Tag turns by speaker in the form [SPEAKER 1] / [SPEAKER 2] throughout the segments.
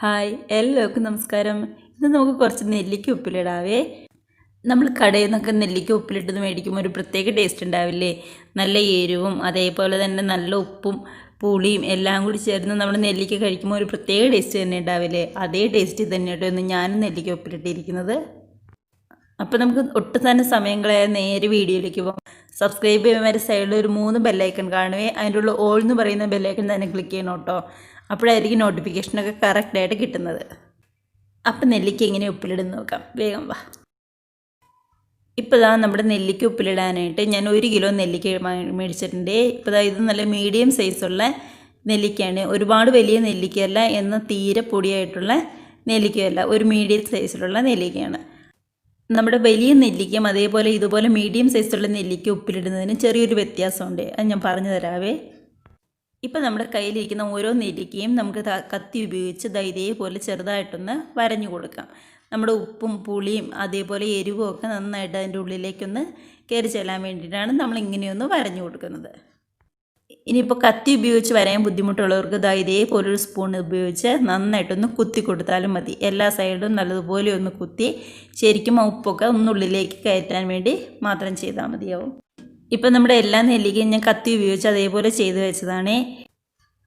[SPEAKER 1] Hi എല്ലാവർക്കും നമസ്കാരം. ഇന്ന് നമുക്ക് കുറച്ച് നെല്ലിക്ക ഉപ്പിലിടാവേ. നമ്മൾ കടയിൽ നിന്നൊക്കെ നെല്ലിക്ക ഉപ്പിലിട്ടത് മേടിക്കുമ്പോൾ ഒരു പ്രത്യേക ടേസ്റ്റ് ഉണ്ടാവില്ലേ? നല്ല എരിവും അതേപോലെ തന്നെ നല്ല ഉപ്പും പുളിയും എല്ലാം കൂടി ചേർന്ന് നമ്മൾ നെല്ലിക്ക കഴിക്കുമ്പോൾ ഒരു പ്രത്യേക ടേസ്റ്റ് തന്നെ ഉണ്ടാവില്ലേ? അതേ ടേസ്റ്റ് തന്നെയാട്ടോ ഇന്ന് ഞാനും നെല്ലിക്ക ഉപ്പിലിട്ടിരിക്കുന്നത്. അപ്പോൾ നമുക്ക് ഒട്ടും തന്നെ സമയം കളയാതെ നേരെ വീഡിയോയിലേക്ക് പോകാം. സബ്സ്ക്രൈബ് ചെയ്യുമ്പോൾ വരെ സൈഡിൽ ഒരു 3 ബെല്ലൈക്കൺ കാണുവേ. അതിൻ്റെ ഉള്ള ഓൾ എന്ന് പറയുന്ന ബെല്ലൈക്കൺ തന്നെ ക്ലിക്ക് ചെയ്യണം കേട്ടോ. അപ്പോഴായിരിക്കും നോട്ടിഫിക്കേഷനൊക്കെ കറക്റ്റായിട്ട് കിട്ടുന്നത്. അപ്പം നെല്ലിക്ക എങ്ങനെ ഉപ്പിലിടുന്ന് നോക്കാം, വേഗം വാ. ഇപ്പോൾ ഇതാ നമ്മുടെ നെല്ലിക്ക ഉപ്പിലിടാനായിട്ട് ഞാൻ 1 കിലോ നെല്ലിക്ക മേടിച്ചിട്ടുണ്ട്. ഇപ്പോൾ ഇതാ ഇത് നല്ല മീഡിയം സൈസുള്ള നെല്ലിക്കയാണ്. ഒരുപാട് വലിയ നെല്ലിക്കയല്ല, എന്നാൽ തീരെ പൊടിയായിട്ടുള്ള നെല്ലിക്കയല്ല, ഒരു മീഡിയം സൈസിലുള്ള നെല്ലിക്കയാണ്. നമ്മുടെ വലിയ നെല്ലിക്കയും അതേപോലെ ഇതുപോലെ മീഡിയം സൈസുള്ള നെല്ലിക്ക ഉപ്പിലിടുന്നതിന് ചെറിയൊരു വ്യത്യാസമുണ്ട്. അത് ഞാൻ പറഞ്ഞു തരാവേ. ഇപ്പോൾ നമ്മുടെ കയ്യിലിരിക്കുന്ന ഓരോ നെല്ലിക്കയും നമുക്ക് കത്തി ഉപയോഗിച്ച് ഇതേപോലെ ചെറുതായിട്ടൊന്ന് വരഞ്ഞു കൊടുക്കാം. നമ്മുടെ ഉപ്പും പുളിയും അതേപോലെ എരിവും ഒക്കെ നന്നായിട്ട് അതിൻ്റെ ഉള്ളിലേക്കൊന്ന് കയറി ചെല്ലാൻ വേണ്ടിയിട്ടാണ് നമ്മൾ ഇങ്ങനെയൊന്ന് വരഞ്ഞു കൊടുക്കുന്നത്. ഇനിയിപ്പോൾ കത്തി ഉപയോഗിച്ച് വരയാൻ ബുദ്ധിമുട്ടുള്ളവർക്ക് ഇതേപോലെ ഒരു സ്പൂൺ ഉപയോഗിച്ച് നന്നായിട്ടൊന്ന് കുത്തി കൊടുത്താലും മതി. എല്ലാ സൈഡും നല്ലതുപോലെ ഒന്ന് കുത്തി ശരിക്കും ഉപ്പൊക്കെ ഒന്നുള്ളിലേക്ക് കയറ്റാൻ വേണ്ടി മാത്രം ചെയ്താൽ മതിയാവും. ഇപ്പം നമ്മുടെ എല്ലാ നെല്ലിക്കയും ഞാൻ കത്തി ഉപയോഗിച്ച് അതേപോലെ ചെയ്ത് വെച്ചതാണ്.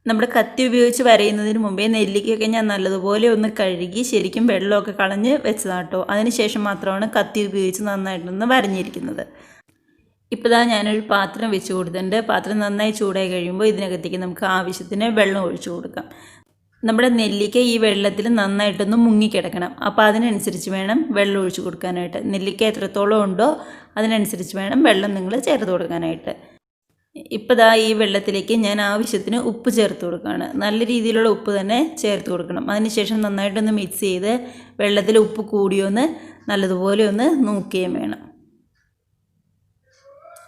[SPEAKER 1] നമ്മുടെ കത്തി ഉപയോഗിച്ച് വരയുന്നതിന് മുമ്പേ നെല്ലിക്കയൊക്കെ ഞാൻ നല്ലതുപോലെ ഒന്ന് കഴുകി ശരിക്കും വെള്ളമൊക്കെ കളഞ്ഞ് വെച്ചതാട്ടോ. അതിനുശേഷം മാത്രമാണ് കത്തി ഉപയോഗിച്ച് നന്നായിട്ടൊന്ന് വരഞ്ഞിരിക്കുന്നത്. ഇപ്പോൾ ഇതാ ഞാനൊരു പാത്രം വെച്ച് കൊടുത്തിട്ടുണ്ട്. പാത്രം നന്നായി ചൂടായി കഴിയുമ്പോൾ ഇതിനകത്തേക്ക് നമുക്ക് ആവശ്യത്തിന് വെള്ളം ഒഴിച്ചു കൊടുക്കാം. നമ്മുടെ നെല്ലിക്ക ഈ വെള്ളത്തിൽ നന്നായിട്ടൊന്ന് മുങ്ങിക്കിടക്കണം. അപ്പോൾ അതിനനുസരിച്ച് വേണം വെള്ളം ഒഴിച്ചു കൊടുക്കാനായിട്ട്. നെല്ലിക്ക എത്രത്തോളം ഉണ്ടോ അതിനനുസരിച്ച് വേണം വെള്ളം നിങ്ങൾ ചേർത്ത് കൊടുക്കാനായിട്ട്. ഇപ്പോൾ ഇതാ ഈ വെള്ളത്തിലേക്ക് ഞാൻ ആവശ്യത്തിന് ഉപ്പ് ചേർത്ത് കൊടുക്കുകയാണ്. നല്ല രീതിയിലുള്ള ഉപ്പ് തന്നെ ചേർത്ത് കൊടുക്കണം. അതിനുശേഷം നന്നായിട്ടൊന്ന് മിക്സ് ചെയ്ത് വെള്ളത്തിൽ ഉപ്പ് കൂടിയൊന്ന് നല്ലതുപോലെ ഒന്ന് നോക്കുകയും വേണം.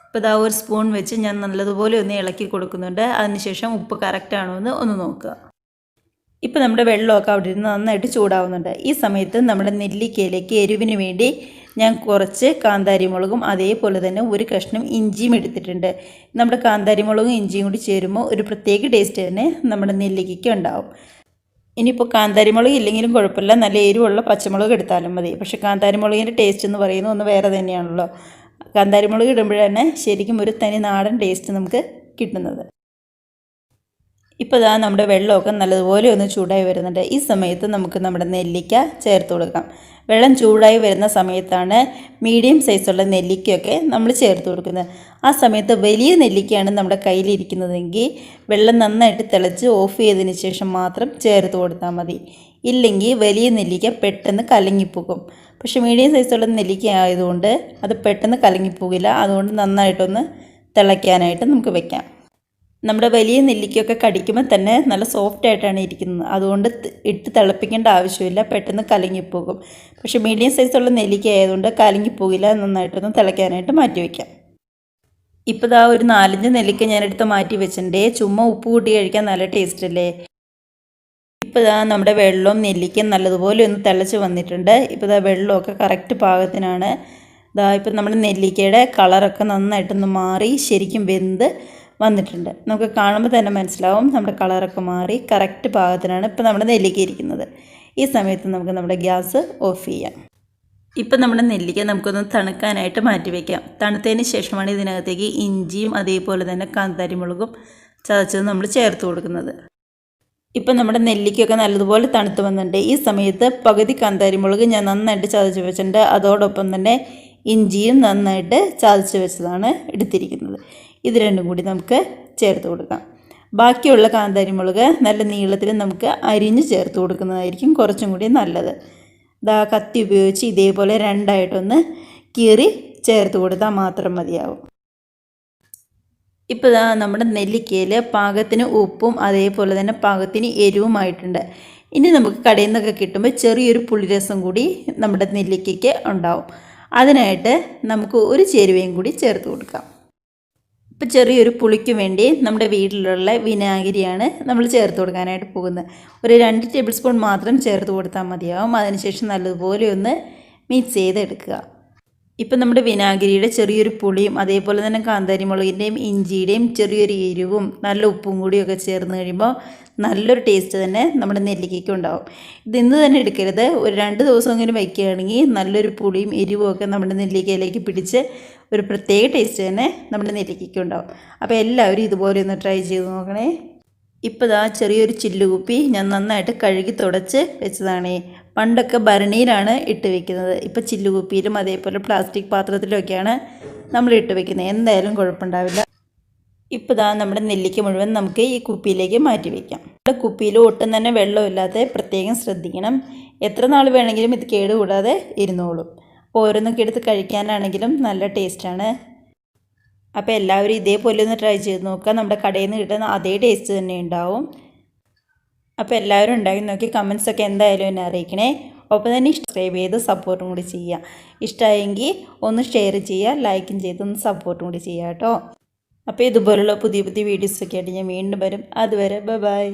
[SPEAKER 1] ഇപ്പോൾ ഇതാ ഒരു സ്പൂൺ വെച്ച് ഞാൻ നല്ലതുപോലെ ഒന്ന് ഇളക്കി കൊടുക്കുന്നുണ്ട്. അതിനുശേഷം ഉപ്പ് കറക്റ്റാണോ എന്ന് ഒന്ന് നോക്കുക. ഇപ്പോൾ നമ്മുടെ വെള്ളമൊക്കെ അവിടെ ഇരുന്ന് നന്നായിട്ട് ചൂടാവുന്നുണ്ട്. ഈ സമയത്ത് നമ്മുടെ നെല്ലിക്കയിലേക്ക് എരിവിന് വേണ്ടി ഞാൻ കുറച്ച് കാന്താരി മുളകും അതേപോലെ തന്നെ ഒരു കഷ്ണം ഇഞ്ചിയും എടുത്തിട്ടുണ്ട്. നമ്മുടെ കാന്താരി മുളകും ഇഞ്ചിയും കൂടി ചേരുമ്പോൾ ഒരു പ്രത്യേക ടേസ്റ്റ് തന്നെ നമ്മുടെ നെല്ലിക്കയ്ക്ക് ഉണ്ടാവും. ഇനിയിപ്പോൾ കാന്താരി മുളക് ഇല്ലെങ്കിലും കുഴപ്പമില്ല, നല്ല എരിവുള്ള പച്ചമുളക് എടുത്താലും മതി. പക്ഷേ കാന്താരി മുളകിൻ്റെ ടേസ്റ്റ് എന്ന് പറയുന്നത് ഒന്ന് വേറെ തന്നെയാണല്ലോ. കാന്താരി മുളക് ഇടുമ്പോഴാണ് ശരിക്കും ഒരു തനി നാടൻ ടേസ്റ്റ് നമുക്ക് കിട്ടുന്നത്. ഇപ്പോൾ ഇതാ നമ്മുടെ വെള്ളമൊക്കെ നല്ലതുപോലെ ഒന്ന് ചൂടായി വരുന്നുണ്ട്. ഈ സമയത്ത് നമുക്ക് നമ്മുടെ നെല്ലിക്ക ചേർത്ത് കൊടുക്കാം. വെള്ളം ചൂടായി വരുന്ന സമയത്താണ് മീഡിയം സൈസുള്ള നെല്ലിക്കയൊക്കെ നമ്മൾ ചേർത്ത് കൊടുക്കുന്നത്. ആ സമയത്ത് വലിയ നെല്ലിക്കയാണ് നമ്മുടെ കയ്യിലിരിക്കുന്നതെങ്കിൽ വെള്ളം നന്നായിട്ട് തിളച്ച് ഓഫ് ചെയ്തതിന് ശേഷം മാത്രം ചേർത്ത് കൊടുത്താൽ മതി. ഇല്ലെങ്കിൽ വലിയ നെല്ലിക്ക പെട്ടെന്ന് കലങ്ങിപ്പോകും. പക്ഷേ മീഡിയം സൈസുള്ള നെല്ലിക്ക ആയതുകൊണ്ട് അത് പെട്ടെന്ന് കലങ്ങിപ്പോകില്ല. അതുകൊണ്ട് നന്നായിട്ടൊന്ന് തിളയ്ക്കാനായിട്ട് നമുക്ക് വെക്കാം. നമ്മുടെ വലിയ നെല്ലിക്കയൊക്കെ കടിക്കുമ്പോൾ തന്നെ നല്ല സോഫ്റ്റ് ആയിട്ടാണ് ഇരിക്കുന്നത്. അതുകൊണ്ട് ഇട്ട് തിളപ്പിക്കേണ്ട ആവശ്യമില്ല, പെട്ടെന്ന് കലങ്ങിപ്പോകും. പക്ഷേ മീഡിയം സൈസുള്ള നെല്ലിക്ക ആയതുകൊണ്ട് കലങ്ങിപ്പോകില്ല. നന്നായിട്ടൊന്ന് തിളയ്ക്കാനായിട്ട് മാറ്റി വയ്ക്കാം. ഇപ്പോൾ ഇതാ ഒരു 4-5 നെല്ലിക്ക ഞാനെടുത്ത് മാറ്റി വെച്ചിട്ടുണ്ട്. ചുമ്മാ ഉപ്പ് കൂട്ടി കഴിക്കാൻ നല്ല ടേസ്റ്റ് അല്ലേ. ഇപ്പോൾ ഇതാ നമ്മുടെ വെള്ളവും നെല്ലിക്കയും നല്ലതുപോലെ ഒന്ന് തിളച്ച് വന്നിട്ടുണ്ട്. ഇപ്പോൾ ഇതാ വെള്ളമൊക്കെ കറക്റ്റ് പാകത്തിനാണ്. ഇതാ ഇപ്പോൾ നമ്മുടെ നെല്ലിക്കയുടെ കളറൊക്കെ നന്നായിട്ടൊന്ന് മാറി ശരിക്കും വെന്ത് വന്നിട്ടുണ്ട്. നമുക്ക് കാണുമ്പോൾ തന്നെ മനസ്സിലാവും നമ്മുടെ കളറൊക്കെ മാറി കറക്റ്റ് പാകത്തിനാണ് ഇപ്പോൾ നമ്മുടെ നെല്ലിക്ക ഇരിക്കുന്നത്. ഈ സമയത്ത് നമുക്ക് നമ്മുടെ ഗ്യാസ് ഓഫ് ചെയ്യാം. ഇപ്പം നമ്മുടെ നെല്ലിക്ക നമുക്കൊന്ന് തണുക്കാനായിട്ട് മാറ്റി വയ്ക്കാം. തണുത്തതിന് ശേഷമാണ് ഇതിനകത്തേക്ക് ഇഞ്ചിയും അതേപോലെ തന്നെ കാന്താരി മുളകും ചതച്ചത് നമ്മൾ ചേർത്ത് കൊടുക്കുന്നത്. ഇപ്പം നമ്മുടെ നെല്ലിക്കയൊക്കെ നല്ലതുപോലെ തണുത്ത് വന്നിട്ടുണ്ട്. ഈ സമയത്ത് പകുതി കാന്താരി മുളക് ഞാൻ നന്നായിട്ട് ചതച്ച് വെച്ചിട്ടുണ്ട്. അതോടൊപ്പം തന്നെ ഇഞ്ചിയും നന്നായിട്ട് ചതച്ച് വെച്ചതാണ് എടുത്തിരിക്കുന്നത്. ഇത് രണ്ടും കൂടി നമുക്ക് ചേർത്ത് കൊടുക്കാം. ബാക്കിയുള്ള കാന്താരി മുളക് നല്ല നീളത്തിൽ നമുക്ക് അരിഞ്ഞ് ചേർത്ത് കൊടുക്കുന്നതായിരിക്കും കുറച്ചും കൂടി നല്ലത്. ഇതാ കത്തി ഉപയോഗിച്ച് ഇതേപോലെ രണ്ടായിട്ടൊന്ന് കീറി ചേർത്ത് കൊടുത്താൽ മാത്രം മതിയാവും. ഇപ്പോൾ ഇതാ നമ്മുടെ നെല്ലിക്കയിൽ പാകത്തിന് ഉപ്പും അതേപോലെ തന്നെ പാകത്തിന് എരിവുമായിട്ടുണ്ട്. ഇനി നമുക്ക് കടയിൽ നിന്നൊക്കെ കിട്ടുമ്പോൾ ചെറിയൊരു പുളിരസം കൂടി നമ്മുടെ നെല്ലിക്കയ്ക്ക് ഉണ്ടാവും. അതിനായിട്ട് നമുക്ക് ഒരു ചേരുവയും കൂടി ചേർത്ത് കൊടുക്കാം. ഇപ്പോൾ ചെറിയൊരു പുളിക്ക് വേണ്ടി നമ്മുടെ വീട്ടിലുള്ള വിനാഗിരിയാണ് നമ്മൾ ചേർത്ത് കൊടുക്കാനായിട്ട് പോകുന്നത്. ഒരു 2 ടേബിൾ സ്പൂൺ മാത്രം ചേർത്ത് കൊടുത്താൽ മതിയാവും. അതിനുശേഷം നല്ലതുപോലെ ഒന്ന് മിക്സ് ചെയ്തെടുക്കുക. ഇപ്പം നമ്മുടെ വിനാഗിരിയുടെ ചെറിയൊരു പുളിയും അതേപോലെ തന്നെ കാന്താരി മുളകിൻ്റെയും ഇഞ്ചിയുടെയും ചെറിയൊരു എരിവും നല്ല ഉപ്പും കൂടിയൊക്കെ ചേർന്ന് കഴിയുമ്പോൾ നല്ലൊരു ടേസ്റ്റ് തന്നെ നമ്മുടെ നെല്ലിക്കയ്ക്ക് ഉണ്ടാവും. ഇത് ഇന്ന് തന്നെ എടുക്കരുത്, ഒരു 2 ദിവസമെങ്കിലും വയ്ക്കുകയാണെങ്കിൽ നല്ലൊരു പുളിയും എരിവും ഒക്കെ നമ്മുടെ നെല്ലിക്കയിലേക്ക് പിടിച്ച് ഒരു പ്രത്യേക ടേസ്റ്റ് തന്നെ നമ്മുടെ നെല്ലിക്കയ്ക്ക് ഉണ്ടാവും. അപ്പോൾ എല്ലാവരും ഇതുപോലെ ഒന്ന് ട്രൈ ചെയ്ത് നോക്കണേ. ഇപ്പോൾ ഇതാ ചെറിയൊരു ചില്ലുകുപ്പി ഞാൻ നന്നായിട്ട് കഴുകി തുടച്ച് വെച്ചതാണേ. പണ്ടൊക്കെ ഭരണിയിലാണ് ഇട്ട് വെക്കുന്നത്, ഇപ്പോൾ ചില്ലുകുപ്പിയിലും അതേപോലെ പ്ലാസ്റ്റിക് പാത്രത്തിലൊക്കെയാണ് നമ്മൾ ഇട്ട് വെക്കുന്നത്. എന്തായാലും കുഴപ്പമുണ്ടാവില്ല. ഇപ്പോൾ ഇതാ നമ്മുടെ നെല്ലിക്ക മുഴുവൻ നമുക്ക് ഈ കുപ്പിയിലേക്ക് മാറ്റി വയ്ക്കാം. നമ്മുടെ കുപ്പിയിൽ ഒട്ടും തന്നെ വെള്ളമില്ലാതെ പ്രത്യേകം ശ്രദ്ധിക്കണം. എത്ര നാൾ വേണമെങ്കിലും ഇത് കേടുകൂടാതെ ഇരുന്നോളും. ഓരോന്നൊക്കെ എടുത്ത് കഴിക്കാനാണെങ്കിലും നല്ല ടേസ്റ്റാണ്. അപ്പോൾ എല്ലാവരും ഇതേപോലെ ഒന്ന് ട്രൈ ചെയ്ത് നോക്കുക. നമ്മുടെ കടയിൽ നിന്ന് കിട്ടുന്ന അതേ ടേസ്റ്റ് തന്നെ ഉണ്ടാവും. അപ്പോൾ എല്ലാവരും ഉണ്ടാക്കി നോക്കി കമൻസൊക്കെ എന്തായാലും എന്നെ അറിയിക്കണേ. ഒപ്പം തന്നെ സബ്സ്ക്രൈബ് ചെയ്ത് സപ്പോർട്ടും കൂടി ചെയ്യുക. ഇഷ്ടമായെങ്കിൽ ഒന്ന് ഷെയർ ചെയ്യുക, ലൈക്കും ചെയ്ത് ഒന്ന് സപ്പോർട്ടും കൂടി ചെയ്യുക കേട്ടോ. അപ്പോൾ ഇതുപോലുള്ള പുതിയ പുതിയ വീഡിയോസൊക്കെ ആയിട്ട് ഞാൻ വീണ്ടും വരും. അതുവരെ ബൈ.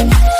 [SPEAKER 1] Bye.